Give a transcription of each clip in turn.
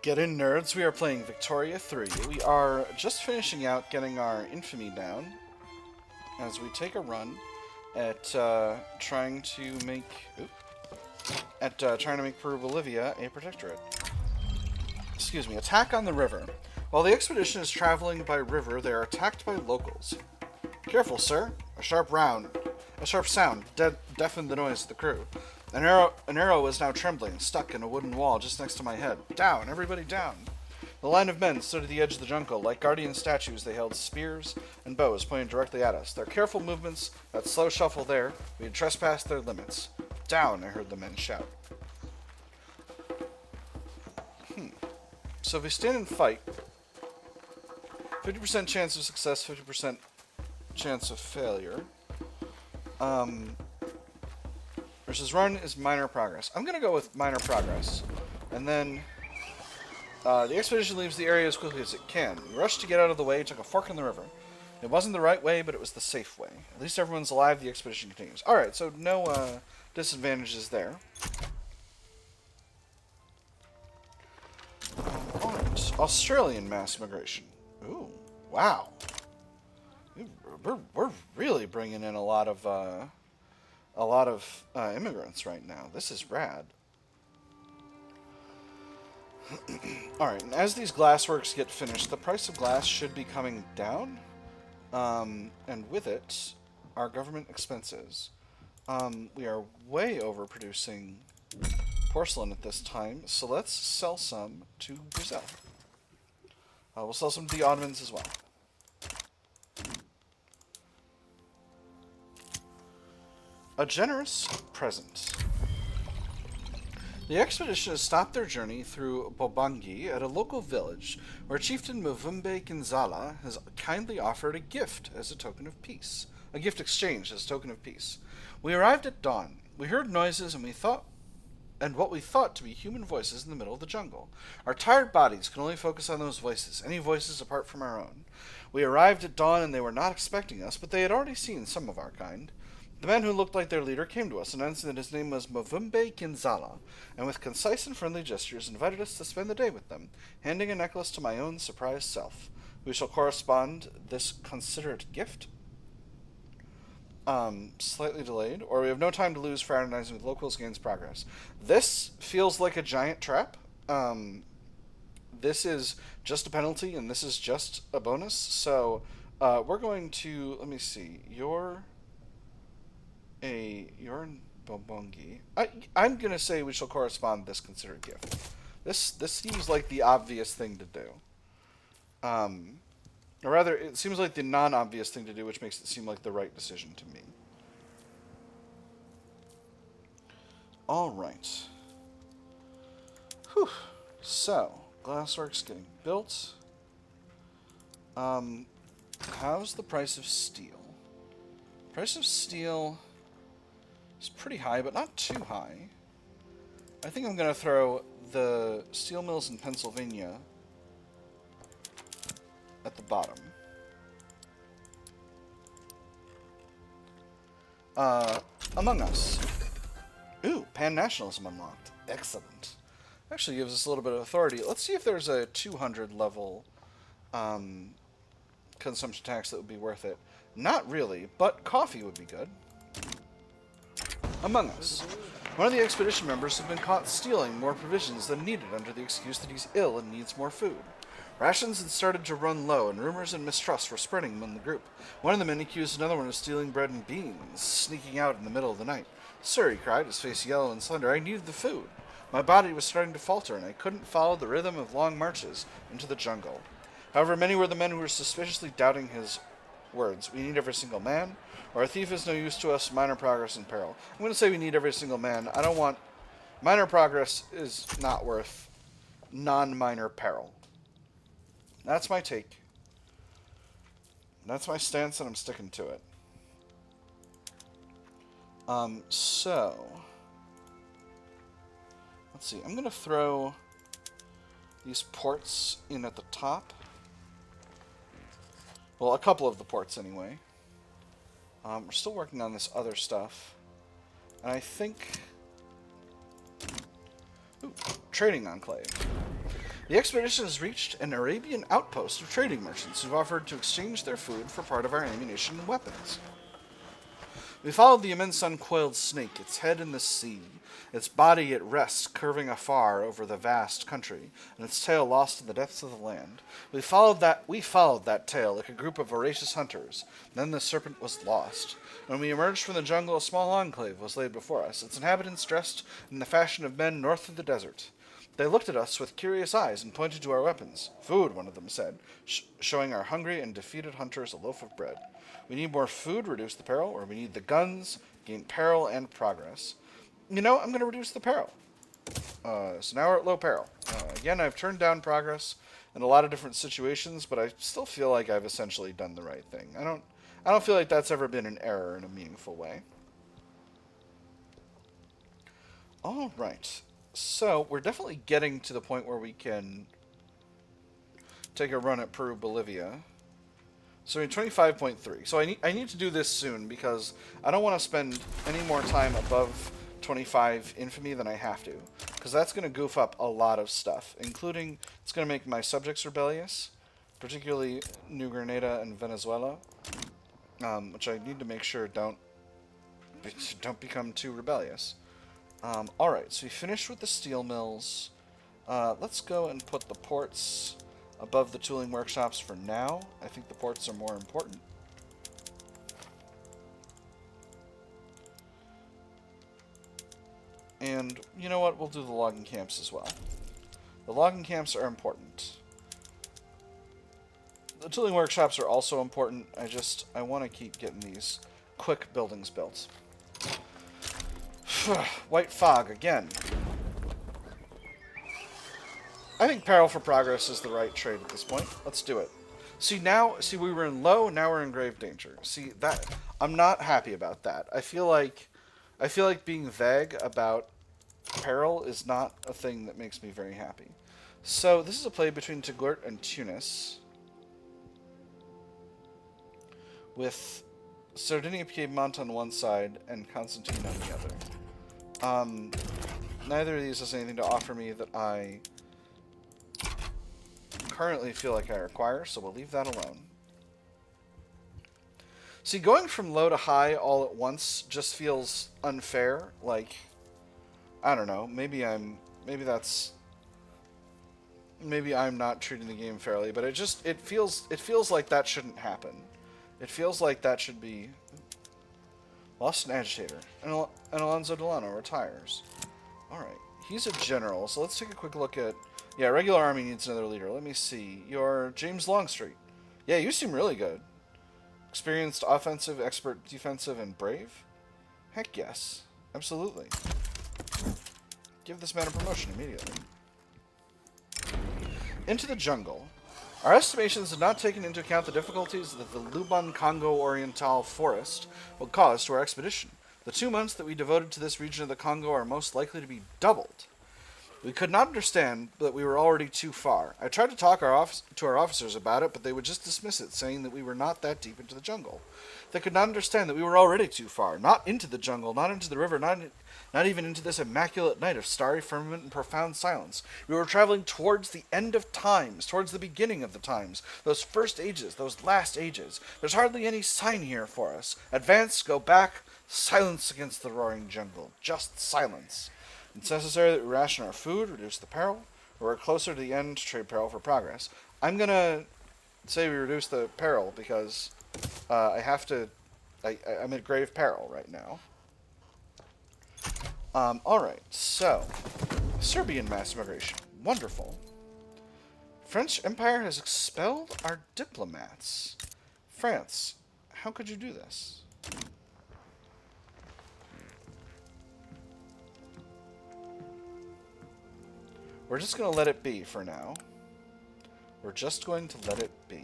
Get in, nerds. We are playing Victoria 3. We are just finishing out getting our infamy down as we take a run at trying to make Peru-Bolivia a protectorate. Excuse me. Attack on the river. While the expedition is traveling by river, they are attacked by locals. Careful, sir. A sharp sound deafened the noise of the crew. An arrow was now trembling, stuck in a wooden wall just next to my head. Down, everybody down. The line of men stood at the edge of the jungle. Like guardian statues, they held spears and bows pointed directly at us. Their careful movements, that slow shuffle there, we had trespassed their limits. Down, I heard the men shout. So if we stand and fight, 50% chance of success, 50% chance of failure. Versus run is minor progress. I'm going to go with minor progress. And then the expedition leaves the area as quickly as it can. We rushed to get out of the way, took a fork in the river. It wasn't the right way, but it was the safe way. At least everyone's alive, the expedition continues. Alright, so no disadvantages there. Alright, Australian mass migration. Ooh, wow. We're really bringing in a lot of immigrants right now. This is rad. Alright, and as these glassworks get finished, the price of glass should be coming down. And with it, our government expenses. We are way overproducing porcelain at this time, so let's sell some to Brazil. We'll sell some to the Ottomans as well. A generous present. The expedition has stopped their journey through Bobangi at a local village where Chieftain Mvumbe Kinzala has kindly offered a gift as a token of peace. A gift exchange as a token of peace. We arrived at dawn. We heard noises and what we thought to be human voices in the middle of the jungle. Our tired bodies could only focus on those voices, any voices apart from our own. We arrived at dawn and they were not expecting us, but they had already seen some of our kind. The man who looked like their leader came to us, announcing that his name was Mvumbe Kinzala, and with concise and friendly gestures invited us to spend the day with them, handing a necklace to my own surprised self. We shall correspond this considerate gift. Slightly delayed, or we have no time to lose fraternizing with locals gains progress. This feels like a giant trap. This is just a penalty, and this is just a bonus, so we're going to, let me see, you're in Bombongi. I'm gonna say we shall correspond this considered gift. This seems like the obvious thing to do. Or rather, it seems like the non-obvious thing to do, which makes it seem like the right decision to me. Alright. Whew. So, glassworks getting built. How's the price of steel? Price of steel is pretty high, but not too high. I think I'm going to throw the steel mills in Pennsylvania at the bottom. Among Us. Ooh, pan-nationalism unlocked. Excellent. Actually gives us a little bit of authority. Let's see if there's a 200 level consumption tax that would be worth it. Not really, but coffee would be good. Among Us. One of the expedition members has been caught stealing more provisions than needed under the excuse that he's ill and needs more food. Rations had started to run low, and rumors and mistrust were spreading among the group. One of the men accused another one of stealing bread and beans, sneaking out in the middle of the night. "Sir," he cried, his face yellow and slender, "I needed the food. My body was starting to falter, and I couldn't follow the rhythm of long marches into the jungle." However, many were the men who were suspiciously doubting his words. "We need every single man, or a thief is no use to us, minor progress in peril." I'm going to say we need every single man. I don't want... Minor progress is not worth non-minor peril. That's my take. That's my stance, and I'm sticking to it. So... Let's see. I'm going to throw these ports in at the top. Well, a couple of the ports, anyway. We're still working on this other stuff. And I think... Ooh, trading enclave. The expedition has reached an Arabian outpost of trading merchants who've offered to exchange their food for part of our ammunition and weapons. We followed the immense uncoiled snake, its head in the sea, its body at rest curving afar over the vast country, and its tail lost in the depths of the land. We followed that tail like a group of voracious hunters. Then the serpent was lost. When we emerged from the jungle, a small enclave was laid before us, its inhabitants dressed in the fashion of men north of the desert. They looked at us with curious eyes and pointed to our weapons. Food, one of them said, showing our hungry and defeated hunters a loaf of bread. We need more food, reduce the peril, or we need the guns, gain peril and progress. You know, I'm going to reduce the peril. So now we're at low peril. Again, I've turned down progress in a lot of different situations, but I still feel like I've essentially done the right thing. I don't feel like that's ever been an error in a meaningful way. All right. So we're definitely getting to the point where we can take a run at Peru-Bolivia. So in 25.3. So I need to do this soon because I don't want to spend any more time above 25 infamy than I have to, because that's going to goof up a lot of stuff, including it's going to make my subjects rebellious, particularly New Grenada and Venezuela, which I need to make sure don't become too rebellious. All right, so we finished with the steel mills. Let's go and put the ports above the tooling workshops for now. I think the ports are more important. And you know what? We'll do the logging camps as well. The logging camps are important. The tooling workshops are also important. I want to keep getting these quick buildings built. White fog again. I think peril for progress is the right trade at this point. Let's do it. See, we were in low, now we're in grave danger. See, that I'm not happy about that. I feel like being vague about peril is not a thing that makes me very happy. So this is a play between Touggourt and Tunis, with Sardinia-Piedmont on one side and Constantine on the other. Neither of these has anything to offer me that I currently feel like I require, so we'll leave that alone. See, going from low to high all at once just feels unfair. Like, I don't know, maybe I'm not treating the game fairly, but it feels like that shouldn't happen. It feels like that should be lost an agitator, and Alonso Delano retires. All right, he's a general, so let's take a quick look at. Yeah, regular army needs another leader. Let me see. You're James Longstreet. Yeah, you seem really good. Experienced offensive, expert defensive, and brave? Heck yes. Absolutely. Give this man a promotion immediately. Into the jungle. Our estimations had not taken into account the difficulties that the Luban-Congo Oriental forest will cause to our expedition. The 2 months that we devoted to this region of the Congo are most likely to be doubled. We could not understand that we were already too far. I tried to talk to our officers about it, but they would just dismiss it, saying that we were not that deep into the jungle. They could not understand that we were already too far, not into the jungle, not into the river, not even into this immaculate night of starry firmament and profound silence. We were traveling towards the end of times, towards the beginning of the times, those first ages, those last ages. There's hardly any sign here for us. Advance, go back, silence against the roaring jungle, just silence. It's necessary that we ration our food, reduce the peril, or we're closer to the end to trade peril for progress. I'm going to say we reduce the peril because I'm at grave peril right now. Alright, so Serbian mass immigration. Wonderful. French Empire has expelled our diplomats. France, how could you do this? We're just going to let it be for now. We're just going to let it be.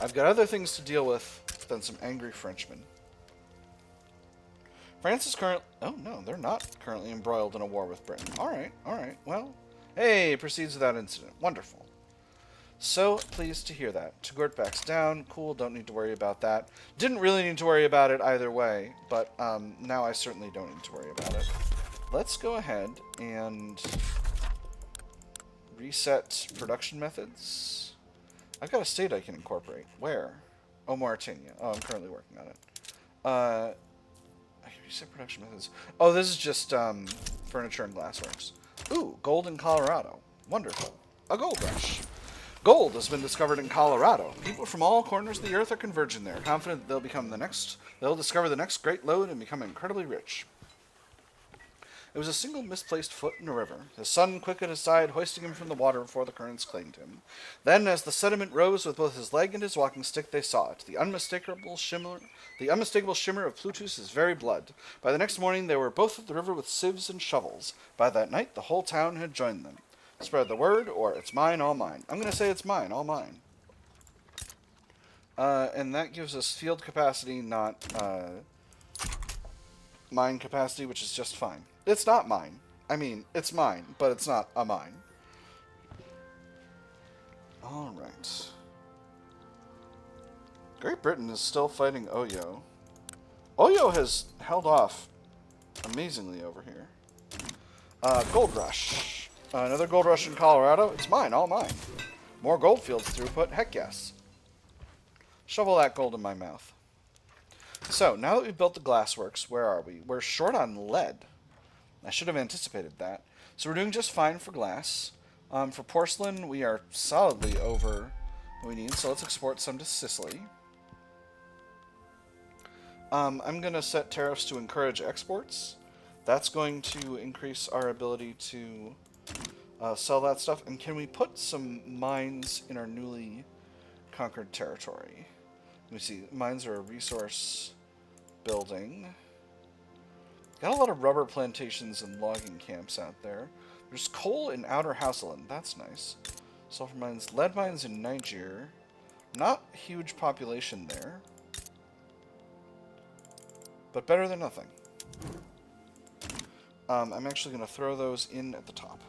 I've got other things to deal with than some angry Frenchmen. France is currently... Oh, no, they're not currently embroiled in a war with Britain. Alright, well... Hey, proceeds without incident. Wonderful. So pleased to hear that. Touggourt backs down. Cool, don't need to worry about that. Didn't really need to worry about it either way, but now I certainly don't need to worry about it. Let's go ahead and reset production methods. I've got a state I can incorporate. Where? Oh, Mauritania. Oh, I'm currently working on it. I can reset production methods. Oh, this is just furniture and glassworks. Ooh, gold in Colorado. Wonderful. A gold rush. Gold has been discovered in Colorado. People from all corners of the earth are converging there, confident that they'll discover the next great lode and become incredibly rich. It was a single misplaced foot in a river. The sun quick at his side, hoisting him from the water before the currents claimed him. Then, as the sediment rose with both his leg and his walking stick, they saw it. The unmistakable shimmer of Plutus' very blood. By the next morning, they were both at the river with sieves and shovels. By that night, the whole town had joined them. Spread the word, or it's mine, all mine. I'm going to say it's mine, all mine. And that gives us field capacity, not mine capacity, which is just fine. It's not mine. I mean, it's mine, but it's not a mine. Alright. Great Britain is still fighting Oyo. Oyo has held off amazingly over here. Gold rush. Another gold rush in Colorado. It's mine, all mine. More gold fields throughput. Heck yes. Shovel that gold in my mouth. So, now that we've built the glassworks, where are we? We're short on lead. I should have anticipated that. So we're doing just fine for glass. For porcelain, we are solidly over what we need, so let's export some to Sicily. I'm going to set tariffs to encourage exports. That's going to increase our ability to sell that stuff. And can we put some mines in our newly conquered territory? Let me see. Mines are a resource building. Got a lot of rubber plantations and logging camps out there. There's coal in Outer Hausaland. That's nice. Sulfur mines. Lead mines in Niger. Not a huge population there. But better than nothing. I'm actually going to throw those in at the top.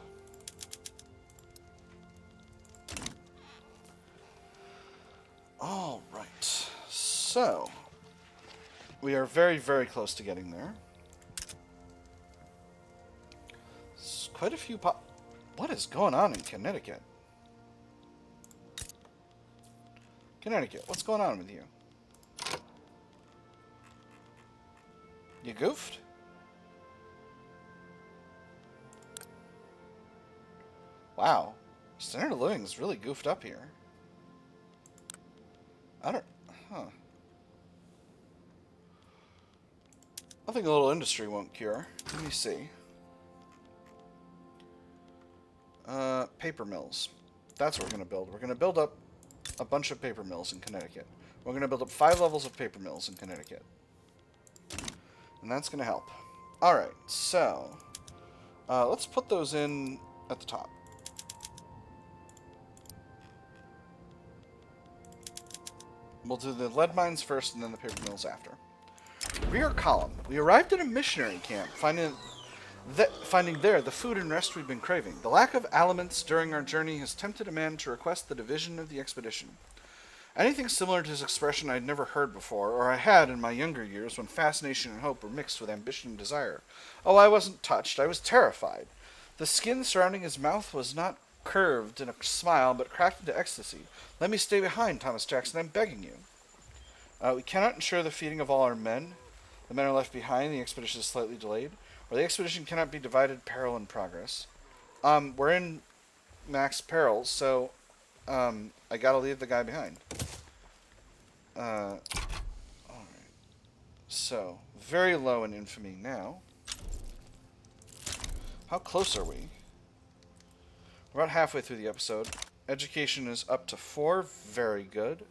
Alright. So, we are very, very close to getting there. Quite a few What is going on in Connecticut? Connecticut, what's going on with you? You goofed? Wow. Standard of living is really goofed up here. Huh. I think a little industry won't cure. Let me see. Paper mills. That's what we're going to build. We're going to build up a bunch of paper mills in Connecticut. We're going to build up 5 levels of paper mills in Connecticut. And that's going to help. Alright, so let's put those in at the top. We'll do the lead mines first and then the paper mills after. Rear column. We arrived at a missionary camp, finding there the food and rest we've been craving. The lack of aliments during our journey has tempted a man to request the division of the expedition. Anything similar to his expression I'd never heard before, or I had in my younger years when fascination and hope were mixed with ambition and desire. Oh, I wasn't touched. I was terrified. The skin surrounding his mouth was not curved in a smile, but cracked into ecstasy. Let me stay behind, Thomas Jackson. I'm begging you. We cannot ensure the feeding of all our men. The men are left behind. The expedition is slightly delayed. Or the expedition cannot be divided. Peril in progress. We're in max peril, so I gotta leave the guy behind. Alright. So, very low in infamy now. How close are we? We're about halfway through the episode. Education is up to 4. Very good.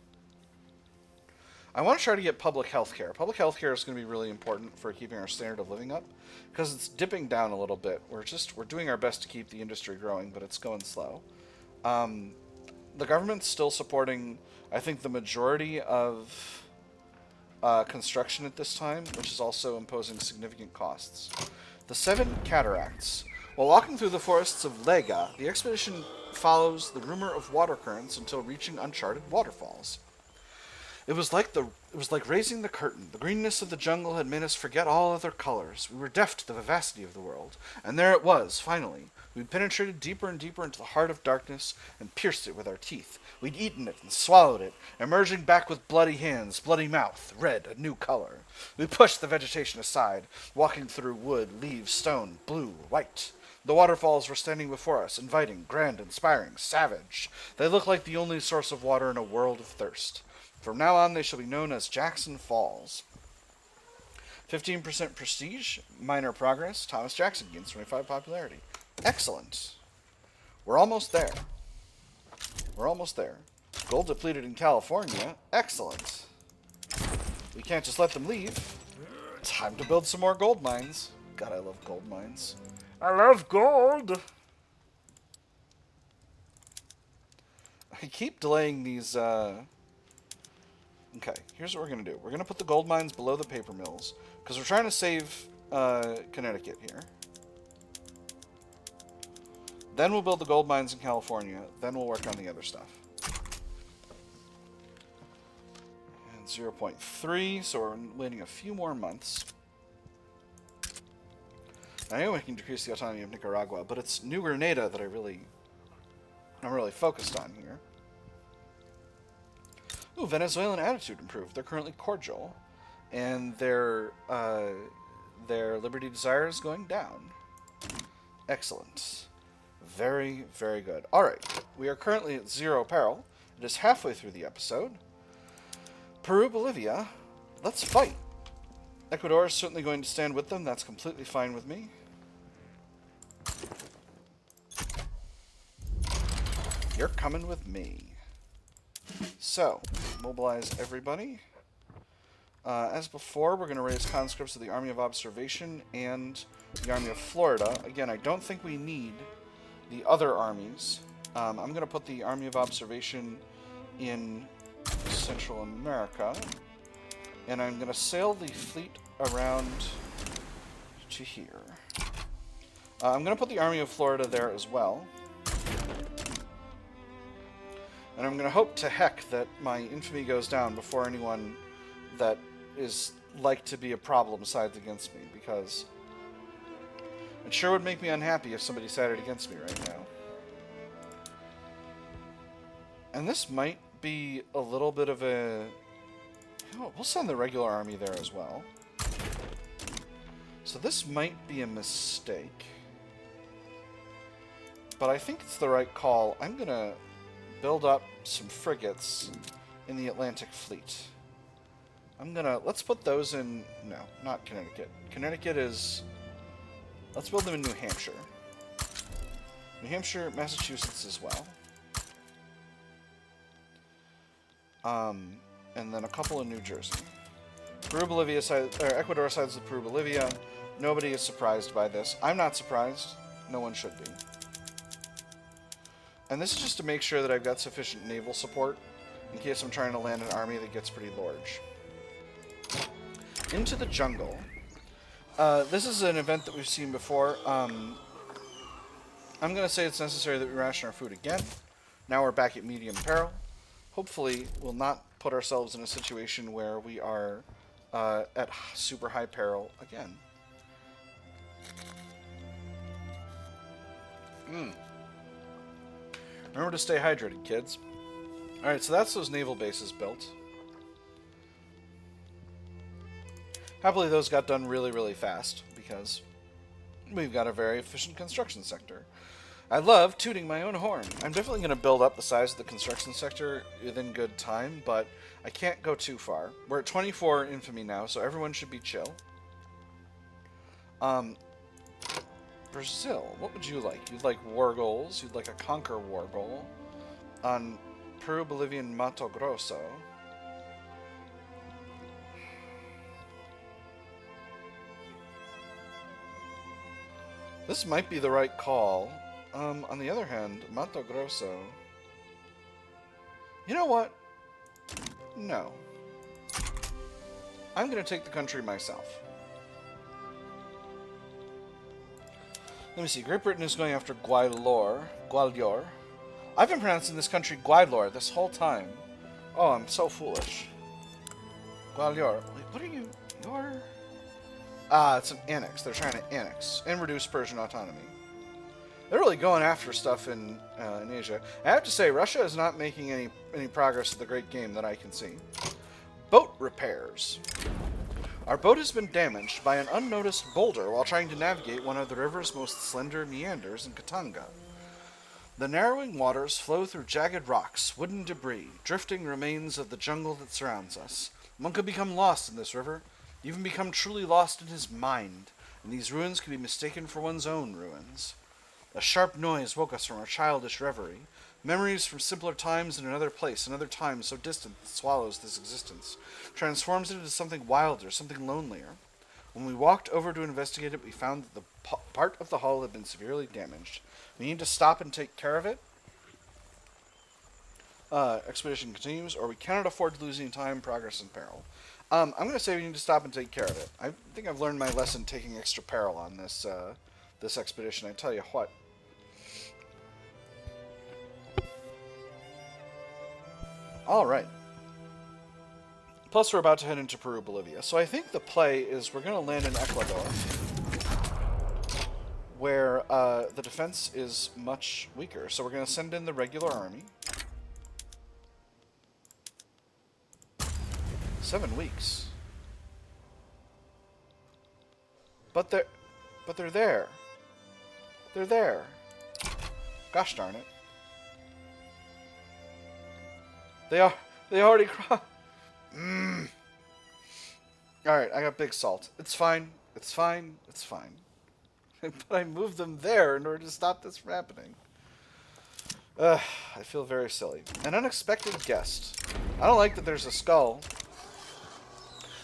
I want to try to get public health care. Public health care is going to be really important for keeping our standard of living up, because it's dipping down a little bit. We're doing our best to keep the industry growing, but it's going slow. The government's still supporting, I think, the majority of construction at this time, which is also imposing significant costs. The 7 cataracts. While walking through the forests of Adagh, the expedition follows the rumor of water currents until reaching uncharted waterfalls. It was was like raising the curtain. The greenness of the jungle had made us forget all other colors. We were deaf to the vivacity of the world. And there it was, finally. We'd penetrated deeper and deeper into the heart of darkness and pierced it with our teeth. We'd eaten it and swallowed it, emerging back with bloody hands, bloody mouth, red, a new color. We pushed the vegetation aside, walking through wood, leaves, stone, blue, white. The waterfalls were standing before us, inviting, grand, inspiring, savage. They looked like the only source of water in a world of thirst. From now on, they shall be known as Jackson Falls. 15% prestige, minor progress. Thomas Jackson gains 25 popularity. Excellent. We're almost there. We're almost there. Gold depleted in California. Excellent. We can't just let them leave. Time to build some more gold mines. God, I love gold mines. I love gold! I keep delaying these, Okay, here's what we're going to do. We're going to put the gold mines below the paper mills, because we're trying to save, Connecticut here. Then we'll build the gold mines in California. Then we'll work on the other stuff. And 0.3, so we're waiting a few more months. I know we can decrease the autonomy of Nicaragua, but it's New Grenada that I'm really focused on here. Ooh, Venezuelan attitude improved. They're currently cordial, and their liberty desire is going down. Excellent. Very, very good. Alright, we are currently at 0 peril. It is halfway through the episode. Peru-Bolivia, let's fight. Ecuador is certainly going to stand with them. That's completely fine with me. You're coming with me. So, mobilize everybody. As before, we're going to raise conscripts of the Army of Observation and the Army of Florida. Again, I don't think we need the other armies. I'm going to put the Army of Observation in Central America. And I'm going to sail the fleet around to here. I'm going to put the Army of Florida there as well. And I'm going to hope to heck that my infamy goes down before anyone that is like to be a problem sides against me, because it sure would make me unhappy if somebody sided against me right now. And this might be a little bit of a... You know, we'll send the regular army there as well. So this might be a mistake. But I think it's the right call. I'm going to build up some frigates in the Atlantic Fleet. Let's put those in... No, not Connecticut. Connecticut is... Let's build them in New Hampshire. New Hampshire, Massachusetts as well. And then a couple in New Jersey. Peru-Bolivia side, or Ecuador sides with Peru-Bolivia. Nobody is surprised by this. I'm not surprised. No one should be. And this is just to make sure that I've got sufficient naval support in case I'm trying to land an army that gets pretty large. Into the jungle. This is an event that we've seen before. I'm going to say it's necessary that we ration our food again. Now we're back at medium peril. Hopefully, we'll not put ourselves in a situation where we are at super high peril again. Remember to stay hydrated, kids. Alright, so that's those naval bases built. Happily, those got done really, really fast, because we've got a very efficient construction sector. I love tooting my own horn. I'm definitely going to build up the size of the construction sector within good time, but I can't go too far. We're at 24 infamy now, so everyone should be chill. Brazil, what would you like? You'd like war goals. You'd like a conquer war goal. On Peru-Bolivian Mato Grosso. This might be the right call. On the other hand, Mato Grosso... You know what? No. I'm going to take the country myself. Let me see. Great Britain is going after Gwalior. I've been pronouncing this country Gwalior this whole time. Oh, I'm so foolish. Well, what are you? You're... it's an annex. They're trying to annex and reduce Persian autonomy. They're really going after stuff in Asia. I have to say, Russia is not making any progress with the Great Game that I can see. Boat repairs. Our boat has been damaged by an unnoticed boulder while trying to navigate one of the river's most slender meanders in Katanga. The narrowing waters flow through jagged rocks, wooden debris, drifting remains of the jungle that surrounds us. One could become lost in this river, even become truly lost in his mind, and these ruins could be mistaken for one's own ruins. A sharp noise woke us from our childish reverie. Memories from simpler times in another place, another time so distant that swallows this existence, transforms it into something wilder, something lonelier. When we walked over to investigate it, we found that the part of the hull had been severely damaged. We need to stop and take care of it. Expedition continues, or we cannot afford losing time, progress, and peril. I'm going to say we need to stop and take care of it. I think I've learned my lesson taking extra peril on this this expedition. I tell you what. All right. Plus, we're about to head into Peru-Bolivia. So I think the play is we're going to land in Ecuador, where the defense is much weaker. So we're going to send in the regular army. 7 weeks. But they're there. They're there. Gosh darn it. They already crossed. Alright, I got big salt. It's fine. It's fine. It's fine. But I moved them there in order to stop this from happening. I feel very silly. An unexpected guest. I don't like that there's a skull.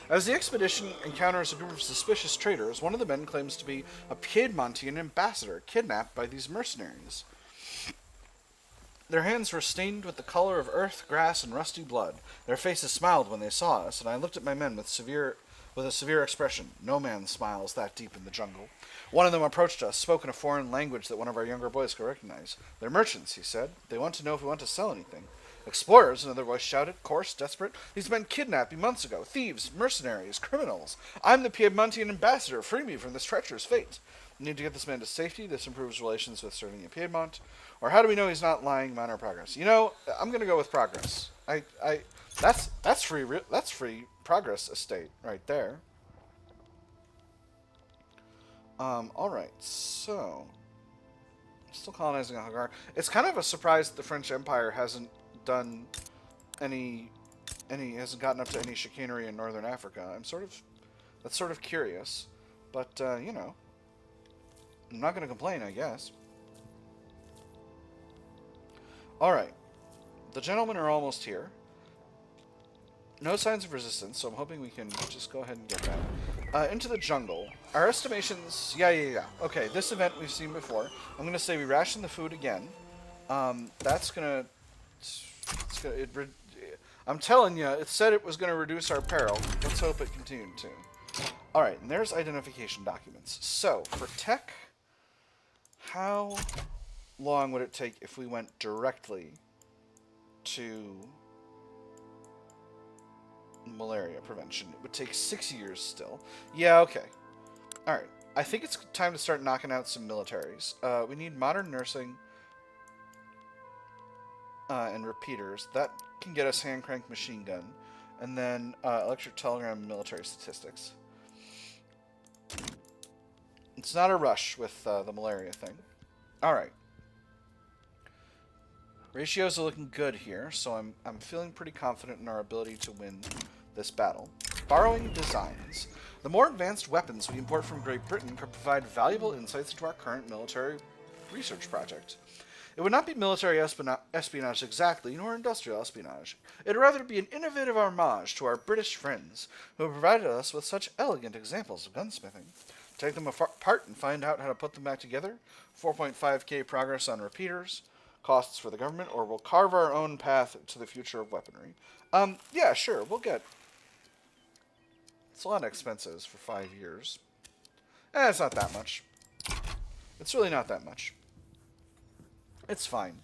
As the expedition encounters a group of suspicious traders, one of the men claims to be a Piedmontian ambassador kidnapped by these mercenaries. Their hands were stained with the color of earth, grass, and rusty blood. Their faces smiled when they saw us, and I looked at my men with a severe expression. No man smiles that deep in the jungle. One of them approached us, spoke in a foreign language that one of our younger boys could recognize. They're merchants, he said. They want to know if we want to sell anything. Explorers, another voice shouted, coarse, desperate. These men kidnapped me months ago. Thieves, mercenaries, criminals. I'm the Piedmontian ambassador. Free me from this treacherous fate. We need to get this man to safety. This improves relations with serving in Piedmont. Or how do we know he's not lying? Minor progress. You know, I'm going to go with progress. That's free progress estate right there. All right. So, still colonizing Adagh. It's kind of a surprise that the French Empire hasn't done hasn't gotten up to any chicanery in northern Africa. That's sort of curious, but you know, I'm not going to complain, I guess. Alright. The gentlemen are almost here. No signs of resistance, so I'm hoping we can just go ahead and get that. Into the jungle. Our estimations... Yeah. Okay, this event we've seen before. I'm going to say we ration the food again. That's going to... I'm telling you, it said it was going to reduce our peril. Let's hope it continued to. Alright, and there's identification documents. So, for tech... How long would it take if we went directly to malaria prevention? It would take 6 years still. Yeah, okay. Alright. I think it's time to start knocking out some militaries. We need modern nursing and repeaters. That can get us hand-crank machine gun. And then electric telegram and military statistics. It's not a rush with the malaria thing. Alright. Ratios are looking good here, so I'm feeling pretty confident in our ability to win this battle. Borrowing designs. The more advanced weapons we import from Great Britain could provide valuable insights into our current military research project. It would not be military espionage exactly, nor industrial espionage. It would rather be an innovative homage to our British friends, who have provided us with such elegant examples of gunsmithing. Take them apart and find out how to put them back together. 4.5k progress on repeaters. Costs for the government, or we'll carve our own path to the future of weaponry. Yeah, sure, we'll get... It's a lot of expenses for 5 years. It's not that much. It's really not that much. It's fine.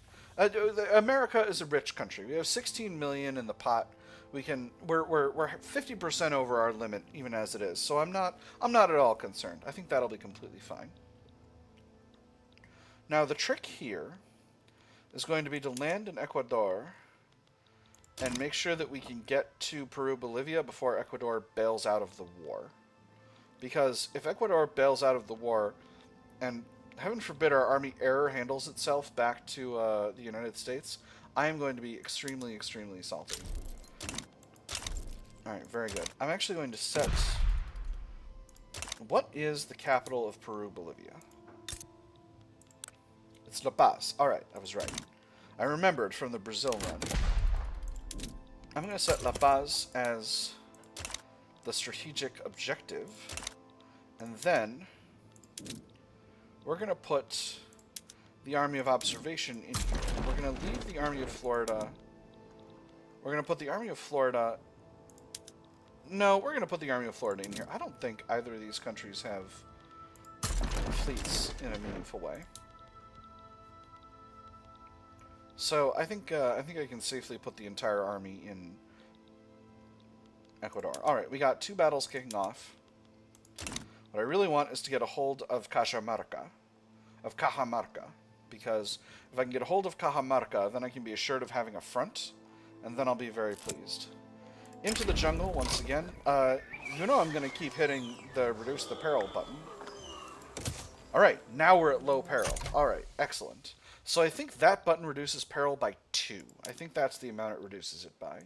America is a rich country. We have 16 million in the pot We're 50% over our limit even as it is. So I'm not at all concerned. I think that'll be completely fine. Now the trick here is going to be to land in Ecuador and make sure that we can get to Peru-Bolivia before Ecuador bails out of the war. Because if Ecuador bails out of the war, and heaven forbid our army error handles itself back to the United States, I am going to be extremely, extremely salty. Alright, very good. I'm actually going to set... What is the capital of Peru-Bolivia? It's La Paz. Alright, I was right. I remembered from the Brazil run. I'm going to set La Paz as the strategic objective. And then we're going to put the Army of Observation in here. We're going to leave the Army of Florida. We're going to put the Army of Florida... No, we're going to put the Army of Florida in here. I don't think either of these countries have fleets in a meaningful way. So I think I can safely put the entire army in Ecuador. All right, we got 2 battles kicking off. What I really want is to get a hold of Cajamarca, because if I can get a hold of Cajamarca, then I can be assured of having a front, and then I'll be very pleased. Into the jungle once again. You know I'm going to keep hitting the reduce the peril button. All right, now we're at low peril. All right, excellent. So I think that button reduces peril by 2. I think that's the amount it reduces it by.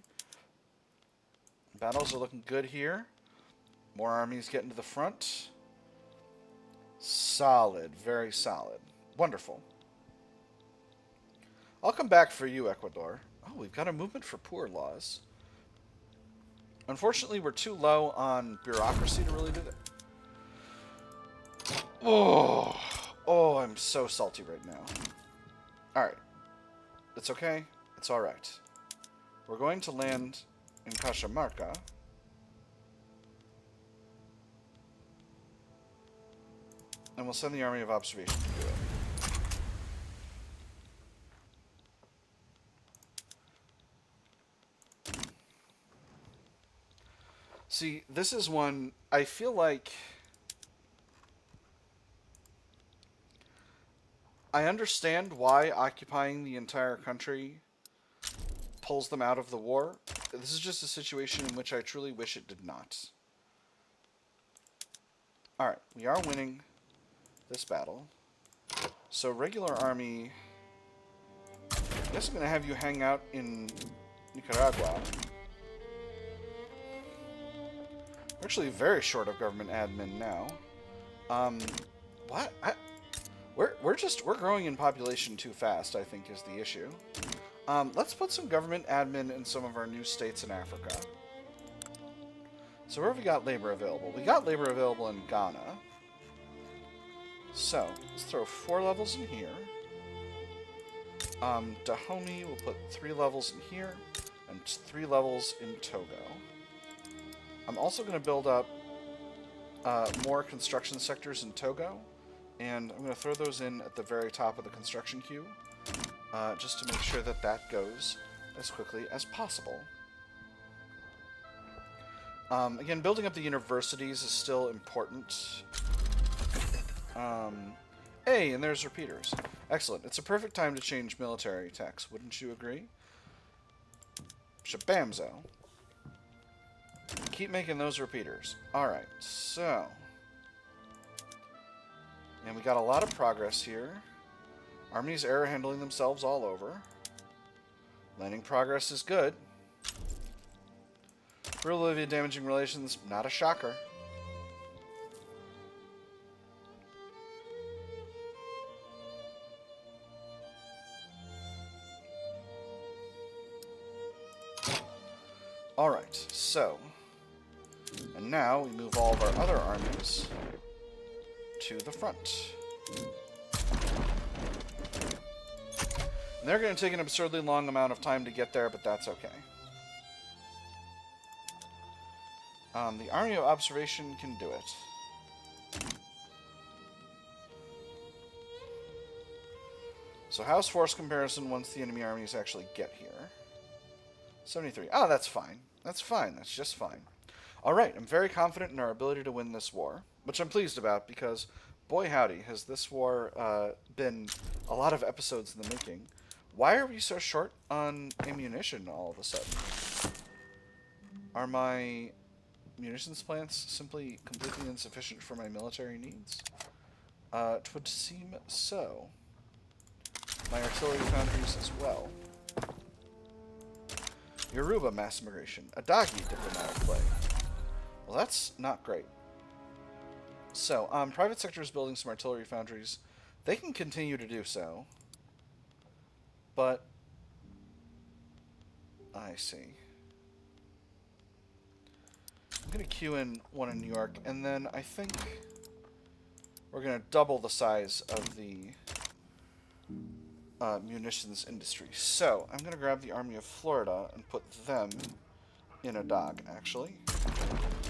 Battles are looking good here. More armies getting to the front. Solid, very solid. Wonderful. I'll come back for you, Ecuador. Oh, we've got a movement for poor laws. Unfortunately, we're too low on bureaucracy to really do that. Oh, I'm so salty right now. Alright. It's okay. It's alright. We're going to land in Cajamarca. And we'll send the Army of Observation to do it. See, this is one I feel like I understand why occupying the entire country pulls them out of the war. This is just a situation in which I truly wish it did not. Alright, we are winning this battle. So regular army, I guess I'm going to have you hang out in Nicaragua. We're actually very short of government admin now. What? We're growing in population too fast, I think, is the issue. Let's put some government admin in some of our new states in Africa. So where have we got labor available? We got labor available in Ghana. So, let's throw 4 levels in here. Dahomey, we'll put 3 levels in here, and 3 levels in Togo. I'm also going to build up more construction sectors in Togo, and I'm going to throw those in at the very top of the construction queue, just to make sure that that goes as quickly as possible. Again, building up the universities is still important. Hey, and there's repeaters. Excellent. It's a perfect time to change military tax, wouldn't you agree? Shabamzo. Keep making those repeaters. Alright, so... And we got a lot of progress here. Armies error handling themselves all over. Landing progress is good. Peru-Bolivia damaging relations, not a shocker. Alright, so... And now we move all of our other armies to the front. And they're going to take an absurdly long amount of time to get there, but that's okay. The Army of Observation can do it. So how's force comparison once the enemy armies actually get here? 73. Oh, that's fine. That's fine. That's just fine. Alright, I'm very confident in our ability to win this war, which I'm pleased about because, boy howdy, has this war been a lot of episodes in the making. Why are we so short on ammunition all of a sudden? Are my munitions plants simply completely insufficient for my military needs? It would seem so. My artillery foundries as well. Yoruba mass immigration. Adagh diplomatic play. Well, that's not great. So, private sector is building some artillery foundries. They can continue to do so. But, I see. I'm going to queue in one in New York, and then I think we're going to double the size of the munitions industry. So, I'm going to grab the Army of Florida and put them in Adagh, actually.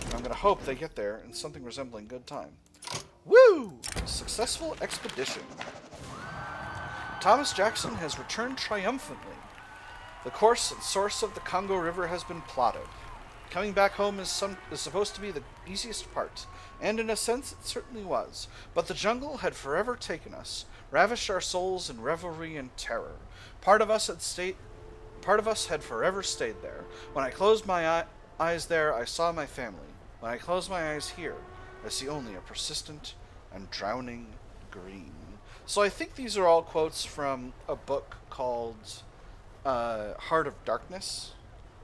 I'm going to hope they get there in something resembling good time. Woo! Successful expedition. Thomas Jackson has returned triumphantly. The course and source of the Congo River has been plotted. Coming back home is supposed to be the easiest part, and in a sense it certainly was. But the jungle had forever taken us, ravished our souls in revelry and terror. Part of us had forever stayed there. When I closed my eyes there, I saw my family. When I close my eyes here, I see only a persistent and drowning green. So I think these are all quotes from a book called Heart of Darkness,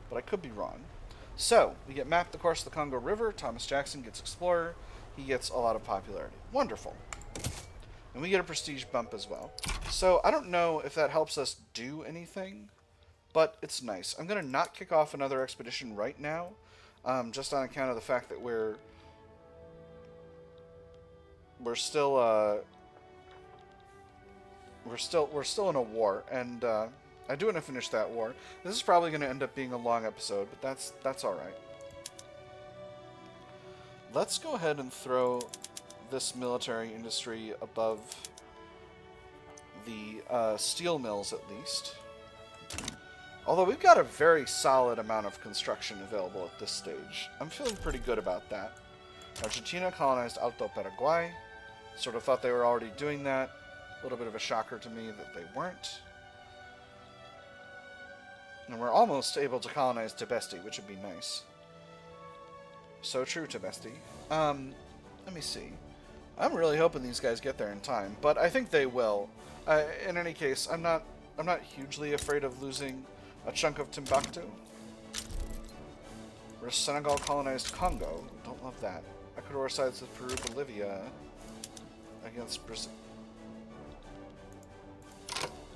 but I could be wrong. So, we get mapped the course of the Congo River. Thomas Jackson gets explorer. He gets a lot of popularity. Wonderful. And we get a prestige bump as well. So, I don't know if that helps us do anything, but it's nice. I'm going to not kick off another expedition right now, just on account of the fact that we're still in a war, and I do want to finish that war. This is probably going to end up being a long episode, but that's all right. Let's go ahead and throw this military industry above the steel mills, at least. Although we've got a very solid amount of construction available at this stage. I'm feeling pretty good about that. Argentina colonized Alto Paraguay. Sort of thought they were already doing that. A little bit of a shocker to me that they weren't. And we're almost able to colonize Tibesti, which would be nice. So true, Tibesti. Let me see. I'm really hoping these guys get there in time, but I think they will. In any case, I'm not hugely afraid of losing a chunk of Timbuktu. Whereas Senegal colonized Congo. Don't love that. Ecuador sides with Peru-Bolivia against Brazil.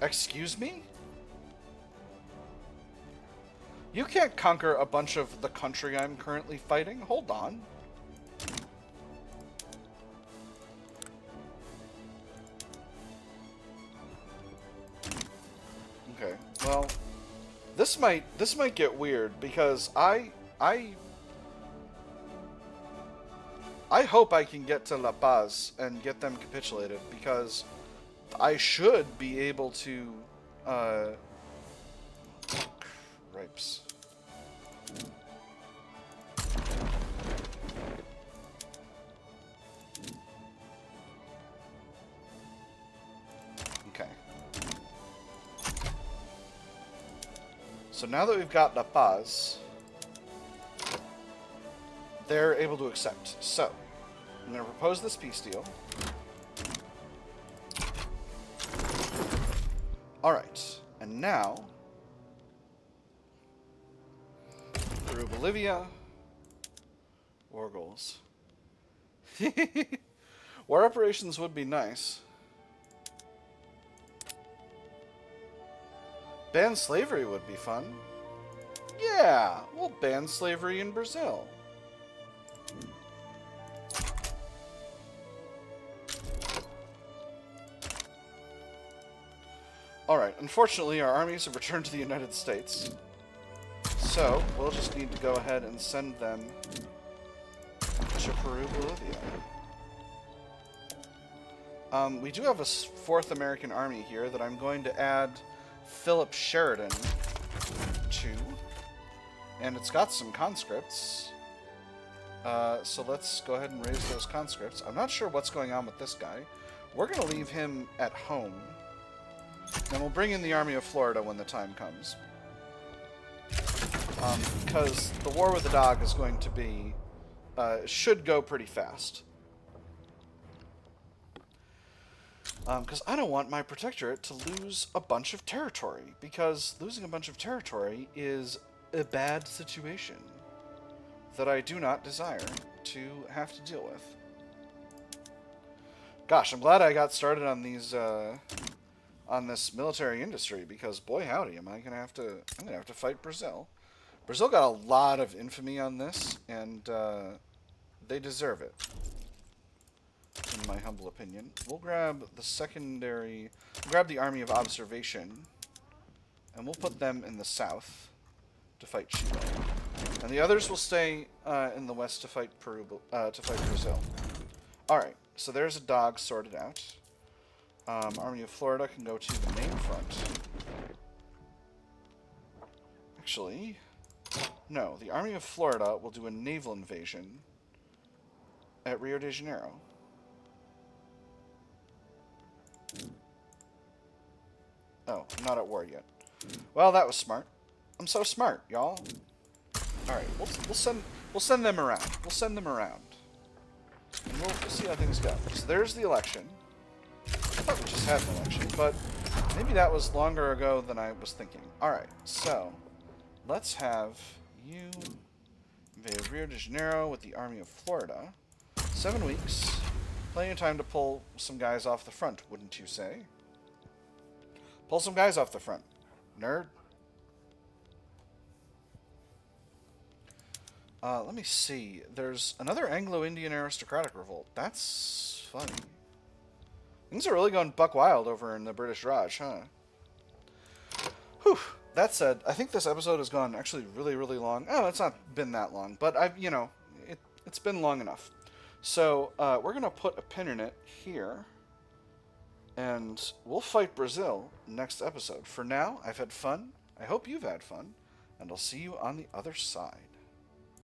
Excuse me? You can't conquer a bunch of the country I'm currently fighting. Hold on. Okay. Well, this might get weird because I hope I can get to La Paz and get them capitulated, because I should be able to Ripes. Okay. So now that we've got La Paz, they're able to accept. So, I'm going to propose this peace deal. Alright, and now Peru-Bolivia. War goals. War operations would be nice. Ban slavery would be fun. Yeah, we'll ban slavery in Brazil. Alright, unfortunately our armies have returned to the United States. So, we'll just need to go ahead and send them to Peru-Bolivia. We do have a 4th American Army here that I'm going to add Philip Sheridan to. And it's got some conscripts. So let's go ahead and raise those conscripts. I'm not sure what's going on with this guy. We're going to leave him at home. And we'll bring in the Army of Florida when the time comes. Because the war with Adagh is going to be... should go pretty fast. Because I don't want my protectorate to lose a bunch of territory. Because losing a bunch of territory is a bad situation that I do not desire to have to deal with. Gosh, I'm glad I got started on these, on this military industry, because boy howdy, I'm gonna have to fight Brazil. Brazil got a lot of infamy on this, and they deserve it, in my humble opinion. We'll grab the Army of Observation, and we'll put them in the south to fight Chile. And the others will stay in the west to fight Brazil. Alright, so there's Adagh sorted out. Army of Florida can go to the main front. Actually, no, the Army of Florida will do a naval invasion at Rio de Janeiro. Oh, I'm not at war yet. Well, that was smart. I'm so smart, y'all. All right, we'll send them around. We'll send them around, and we'll see how things go. So there's the election. I thought we just had an election, but maybe that was longer ago than I was thinking. All right, so let's have you invade Rio de Janeiro with the Army of Florida. 7 weeks, plenty of time to pull some guys off the front, wouldn't you say? Pull some guys off the front, nerd. Let me see. There's another Anglo-Indian aristocratic revolt. That's funny. Things are really going buck wild over in the British Raj, huh? Whew. That said, I think this episode has gone actually really, really long. Oh, it's not been that long, but it's been long enough. So, we're going to put a pin in it here. And we'll fight Brazil next episode. For now, I've had fun. I hope you've had fun. And I'll see you on the other side.